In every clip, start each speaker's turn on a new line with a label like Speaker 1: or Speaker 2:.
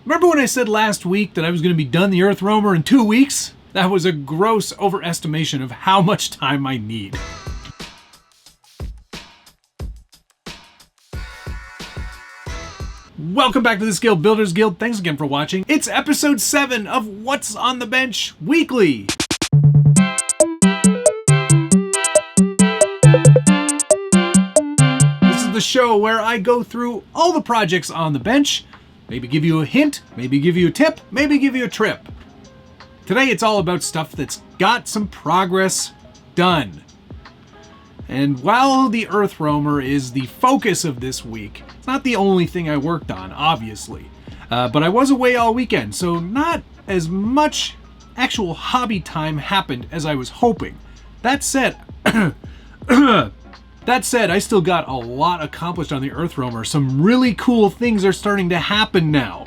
Speaker 1: Remember when I said last week that I was going to be done the Earthroamer in 2 weeks? That was a gross overestimation of how much time I need. Welcome back to the Scale Builders Guild. Thanks again for watching. It's episode 7 of What's on the Bench Weekly. This is the show where I go through all the projects on the bench, maybe give you a hint, maybe give you a tip, maybe give you a trip. Today it's all about stuff that's got some progress done. And while the Earthroamer is the focus of this week, it's not the only thing I worked on, obviously. But I was away all weekend, so not as much actual hobby time happened as I was hoping. That said, I still got a lot accomplished on the Earthroamer. Some really cool things are starting to happen now,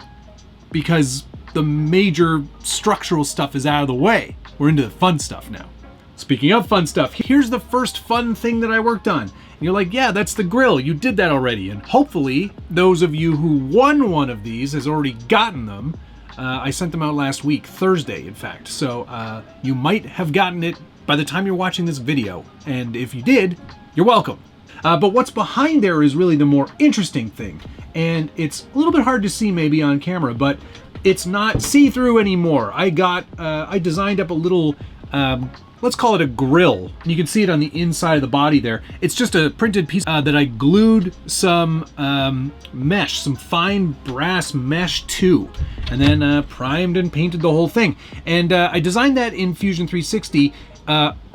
Speaker 1: because the major structural stuff is out of the way. We're into the fun stuff now. Speaking of fun stuff, here's the first fun thing that I worked on. And you're like, yeah, that's the grill. You did that already. And hopefully, those of you who won one of these has already gotten them. I sent them out last week, Thursday, in fact. So you might have gotten it by the time you're watching this video. And if you did, you're welcome. But what's behind there is really the more interesting thing. And it's a little bit hard to see maybe on camera, but it's not see-through anymore. I designed up a little, let's call it a grill. You can see it on the inside of the body there. It's just a printed piece that I glued some mesh, some fine brass mesh to, and then primed and painted the whole thing. And I designed that in Fusion 360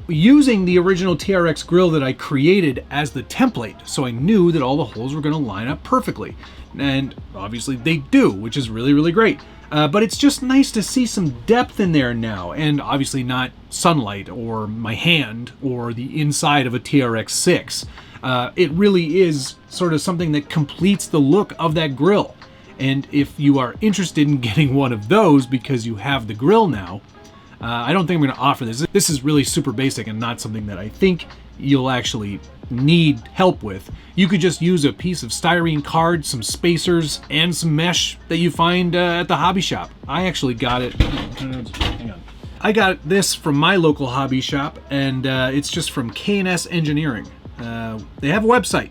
Speaker 1: using the original TRX grill that I created as the template. So I knew that all the holes were gonna line up perfectly. And obviously they do, which is really, really great. But it's just nice to see some depth in there now, and obviously not sunlight or my hand or the inside of a TRX-6. It really is sort of something that completes the look of that grill. And if you are interested in getting one of those because you have the grill now, I don't think I'm going to offer this. This is really super basic and not something that I think you'll actually need help with. You could just use a piece of styrene card, some spacers, and some mesh that you find at the hobby shop. I actually got it. Hang on. I got this from my local hobby shop, and it's just from K&S Engineering. They have a website,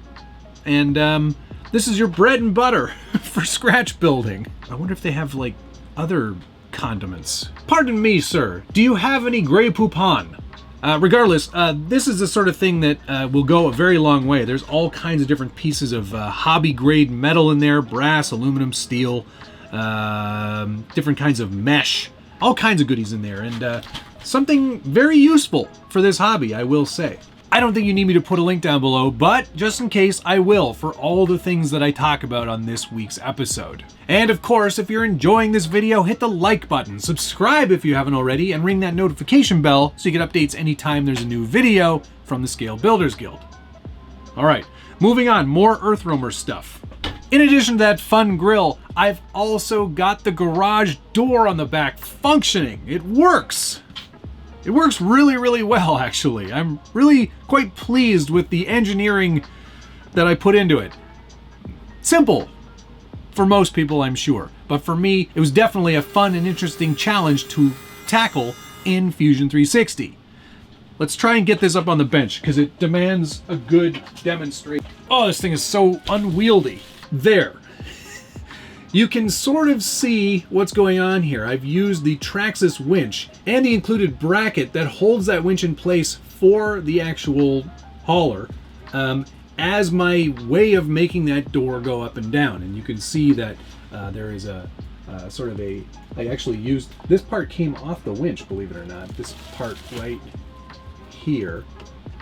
Speaker 1: and this is your bread and butter for scratch building. I wonder if they have like other condiments. Pardon me, sir. Do you have any Grey Poupon? Regardless, this is the sort of thing that will go a very long way. There's all kinds of different pieces of hobby-grade metal in there, brass, aluminum, steel, different kinds of mesh, all kinds of goodies in there, and something very useful for this hobby, I will say. I don't think you need me to put a link down below, but just in case, I will for all the things that I talk about on this week's episode. And of course, if you're enjoying this video, hit the like button, subscribe if you haven't already, and ring that notification bell so you get updates anytime there's a new video from the Scale Builders Guild. Alright, moving on, more Earthroamer stuff. In addition to that fun grill, I've also got the garage door on the back functioning. It works! It works really, really well, actually. I'm really quite pleased with the engineering that I put into it. Simple for most people, I'm sure. But for me, it was definitely a fun and interesting challenge to tackle in Fusion 360. Let's try and get this up on the bench, because it demands a good demonstration. Oh, this thing is so unwieldy. There. You can sort of see what's going on here. I've used the Traxxas winch and the included bracket that holds that winch in place for the actual hauler as my way of making that door go up and down. And you can see that there is a sort of a, I actually used, this part came off the winch, believe it or not, this part right here,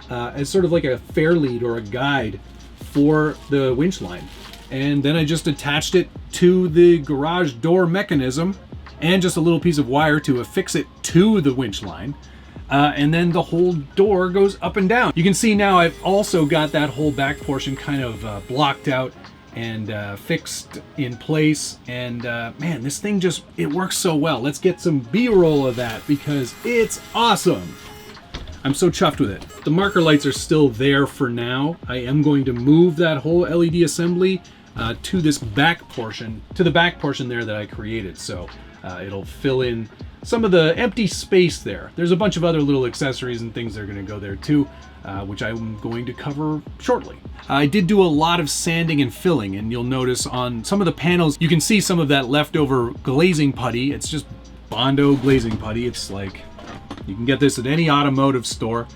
Speaker 1: as sort of like a fair lead or a guide for the winch line. And then I just attached it to the garage door mechanism and just a little piece of wire to affix it to the winch line. And then the whole door goes up and down. You can see now I've also got that whole back portion kind of blocked out and fixed in place. And man, this thing just, it works so well. Let's get some B-roll of that because it's awesome. I'm so chuffed with it. The marker lights are still there for now. I am going to move that whole LED assembly to this back portion, to the back portion there that I created. So it'll fill in some of the empty space there. There's a bunch of other little accessories and things that are going to go there too, which I'm going to cover shortly. I did do a lot of sanding and filling, and you'll notice on some of the panels, you can see some of that leftover glazing putty. It's just Bondo glazing putty. It's like, you can get this at any automotive store.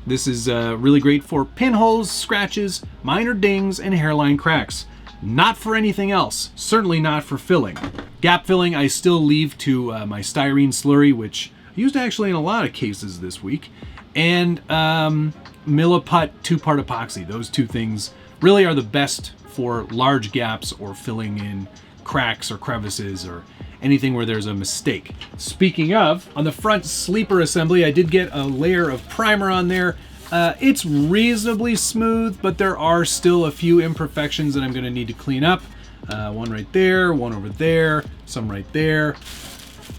Speaker 1: This is really great for pinholes, scratches, minor dings, and hairline cracks. Not for anything else. Certainly not for filling. Gap filling I still leave to my styrene slurry, which I used actually in a lot of cases this week, and Milliput 2-part epoxy. Those two things really are the best for large gaps or filling in cracks or crevices or anything where there's a mistake. Speaking of, on the front sleeper assembly, I did get a layer of primer on there. It's reasonably smooth, but there are still a few imperfections that I'm going to need to clean up. One right there, one over there, some right there.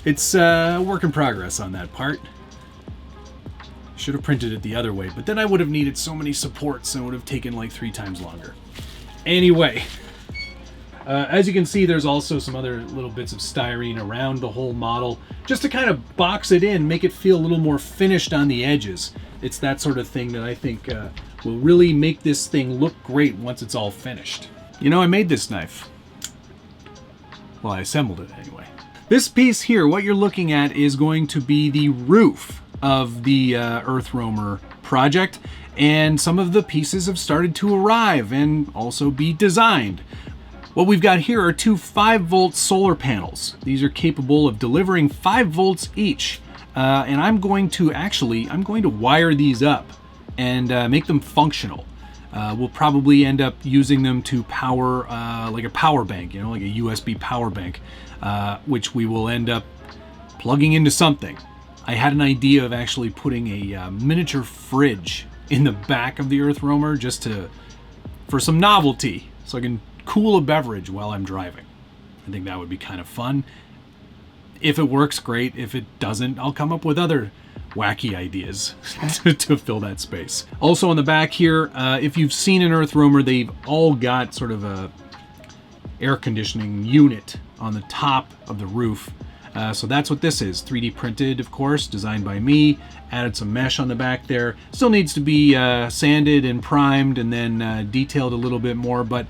Speaker 1: It's a work in progress on that part. Should have printed it the other way, but then I would have needed so many supports and it would have taken like 3 times longer. Anyway, as you can see, there's also some other little bits of styrene around the whole model, just to kind of box it in, make it feel a little more finished on the edges. It's that sort of thing that I think will really make this thing look great once it's all finished. You know, I made this knife. Well, I assembled it anyway. This piece here, what you're looking at, is going to be the roof of the Earthroamer project, and some of the pieces have started to arrive and also be designed. What we've got here are 2 5-volt solar panels. These are capable of delivering 5 volts each, and I'm going to wire these up and make them functional. We'll probably end up using them to power like a power bank, you know, like a USB power bank, which we will end up plugging into something. I had an idea of actually putting a miniature fridge in the back of the Earthroamer just for some novelty, so I can cool a beverage while I'm driving. I think that would be kind of fun. If it works, great. If it doesn't, I'll come up with other wacky ideas to fill that space. Also on the back here, if you've seen an Earthroamer, they've all got sort of a air conditioning unit on the top of the roof. So that's what this is. 3D printed, of course, designed by me. Added some mesh on the back there. Still needs to be sanded and primed and then detailed a little bit more, but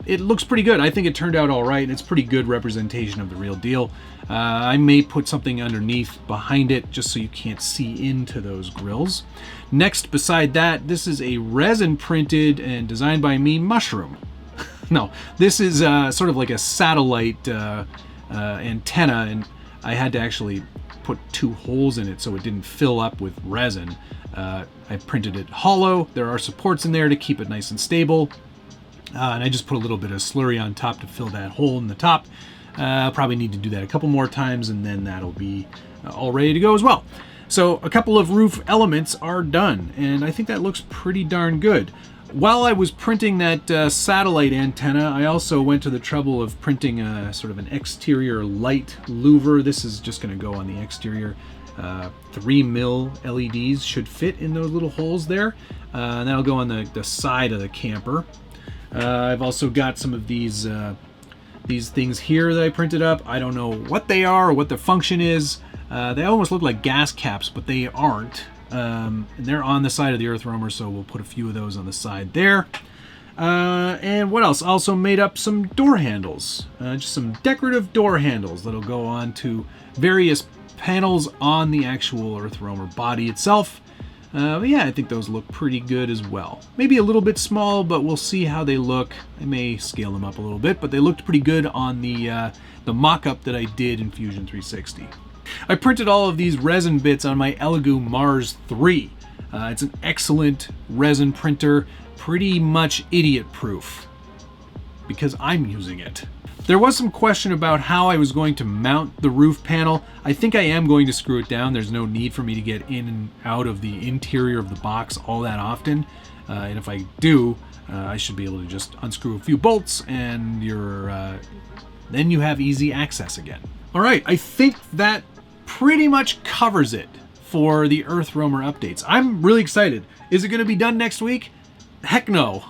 Speaker 1: it looks pretty good. I think it turned out all right, and it's pretty good representation of the real deal. I may put something underneath behind it just so you can't see into those grills. Next, beside that, this is a resin printed and designed by me mushroom. No, this is sort of like a satellite antenna, and I had to actually put 2 holes in it so it didn't fill up with resin. I printed it hollow. There are supports in there to keep it nice and stable. And I just put a little bit of slurry on top to fill that hole in the top. I'll probably need to do that a couple more times, and then that'll be all ready to go as well. So a couple of roof elements are done, and I think that looks pretty darn good. While I was printing that satellite antenna, I also went to the trouble of printing sort of an exterior light louver. This is just going to go on the exterior. 3mm LEDs should fit in those little holes there, and that'll go on the side of the camper. I've also got some of these things here that I printed up. I don't know what they are or what the function is. They almost look like gas caps, but they aren't. And they're on the side of the Earthroamer, so we'll put a few of those on the side there. And what else? Also made up some door handles, just some decorative door handles that'll go on to various panels on the actual Earthroamer body itself. But yeah, I think those look pretty good as well. Maybe a little bit small, but we'll see how they look. I may scale them up a little bit, but they looked pretty good on the mock-up that I did in Fusion 360. I printed all of these resin bits on my Elegoo Mars 3. It's an excellent resin printer, pretty much idiot-proof, because I'm using it. There was some question about how I was going to mount the roof panel. I think I am going to screw it down. There's no need for me to get in and out of the interior of the box all that often. And if I do, I should be able to just unscrew a few bolts and then you have easy access again. All right, I think that pretty much covers it for the Earthroamer updates. I'm really excited. Is it going to be done next week? Heck no.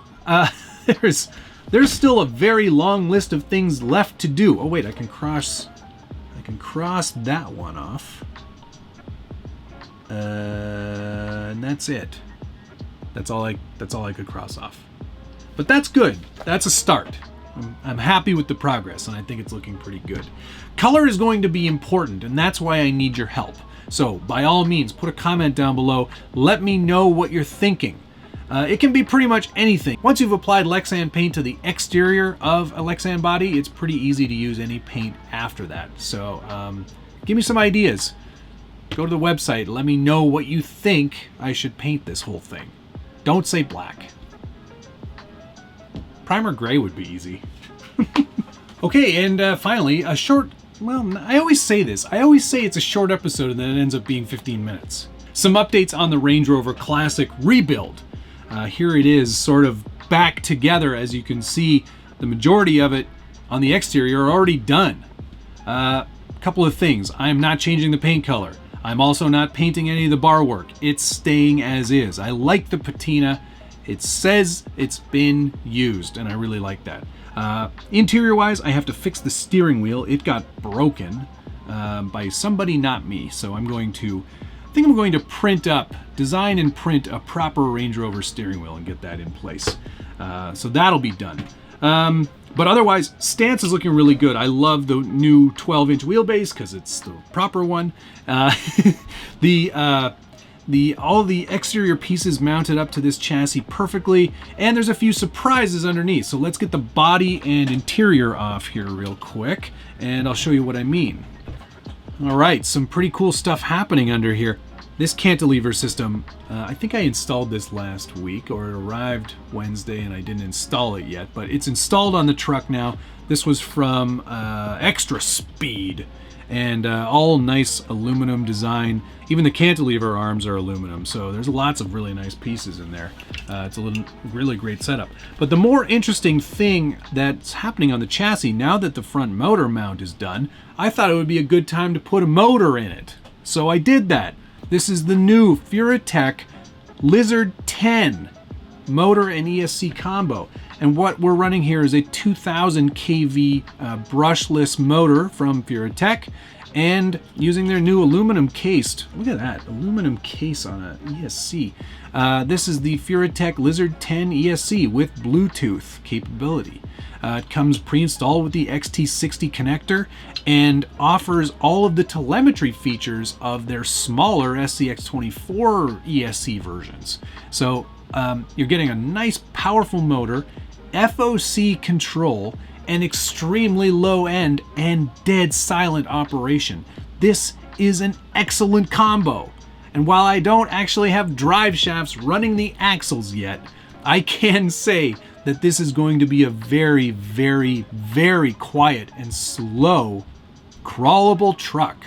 Speaker 1: There's still a very long list of things left to do. Oh wait, I can cross that one off. And that's it. That's all I could cross off. But that's good. That's a start. I'm happy with the progress, and I think it's looking pretty good. Color is going to be important, and that's why I need your help. So by all means, put a comment down below. Let me know what you're thinking. It can be pretty much anything. Once you've applied Lexan paint to the exterior of a Lexan body, it's pretty easy to use any paint after that. So give me some ideas. Go to the website. Let me know what you think I should paint this whole thing. Don't say black. Primer gray would be easy. Okay, and finally, a short... Well, I always say this. I always say it's a short episode and then it ends up being 15 minutes. Some updates on the Range Rover Classic rebuild. Here it is, sort of back together. As you can see, the majority of it on the exterior are already done. A couple of things. I am not changing the paint color. I'm also not painting any of the bar work. It's staying as is. I like the patina. It says it's been used, and I really like that. Interior-wise, I have to fix the steering wheel. It got broken by somebody, not me. So I think I'm going to design and print a proper Range Rover steering wheel and get that in place. So that'll be done. But otherwise, stance is looking really good. I love the new 12-inch wheelbase because it's the proper one. All the exterior pieces mounted up to this chassis perfectly, and there's a few surprises underneath. So let's get the body and interior off here real quick, and I'll show you what I mean. All right, some pretty cool stuff happening under here. This cantilever system, I think I installed this last week, or it arrived Wednesday and I didn't install it yet, but it's installed on the truck now. This was from Extra Speed, and all nice aluminum design. Even the cantilever arms are aluminum, so there's lots of really nice pieces in there. It's a really great setup. But the more interesting thing that's happening on the chassis, now that the front motor mount is done, I thought it would be a good time to put a motor in it. So I did that. This is the new Furatech Lizard 10 motor and ESC combo. And what we're running here is a 2000 kV brushless motor from Furatech, and using their new aluminum cased, look at that, aluminum case on a ESC. This is the Furatech Lizard 10 ESC with Bluetooth capability. It comes pre-installed with the XT60 connector and offers all of the telemetry features of their smaller SCX24 ESC versions. So you're getting a nice powerful motor, FOC control, and extremely low end and dead silent operation. This is an excellent combo. And while I don't actually have drive shafts running the axles yet, I can say that this is going to be a very, very, very quiet and slow crawlable truck.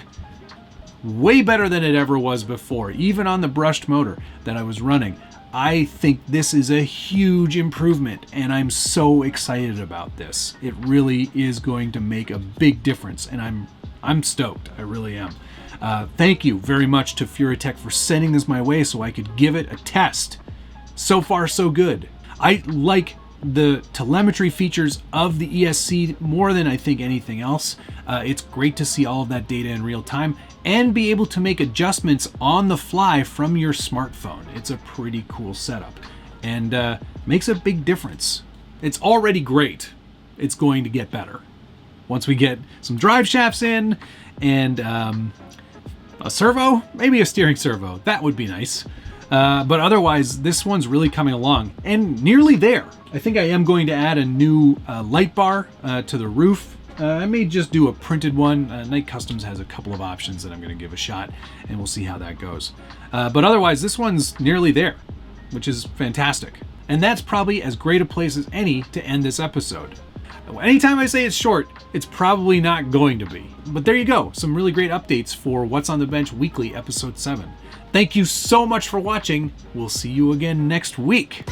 Speaker 1: Way better than it ever was before, even on the brushed motor that I was running. I think this is a huge improvement, and I'm so excited about this. It really is going to make a big difference, and I'm stoked. I really am. Thank you very much to Furatech for sending this my way so I could give it a test. So far, so good. I like the telemetry features of the ESC more than I think anything else. It's great to see all of that data in real time and be able to make adjustments on the fly from your smartphone. It's a pretty cool setup and makes a big difference. It's already great. It's going to get better. Once we get some drive shafts in and a servo, maybe a steering servo, that would be nice. But otherwise, this one's really coming along and nearly there. I think I am going to add a new light bar to the roof. I may just do a printed one. Night Customs has a couple of options that I'm going to give a shot, and we'll see how that goes. But otherwise, this one's nearly there, which is fantastic. And that's probably as great a place as any to end this episode. Anytime I say it's short, it's probably not going to be. But there you go, some really great updates for What's on the Bench Weekly, Episode 7. Thank you so much for watching. We'll see you again next week.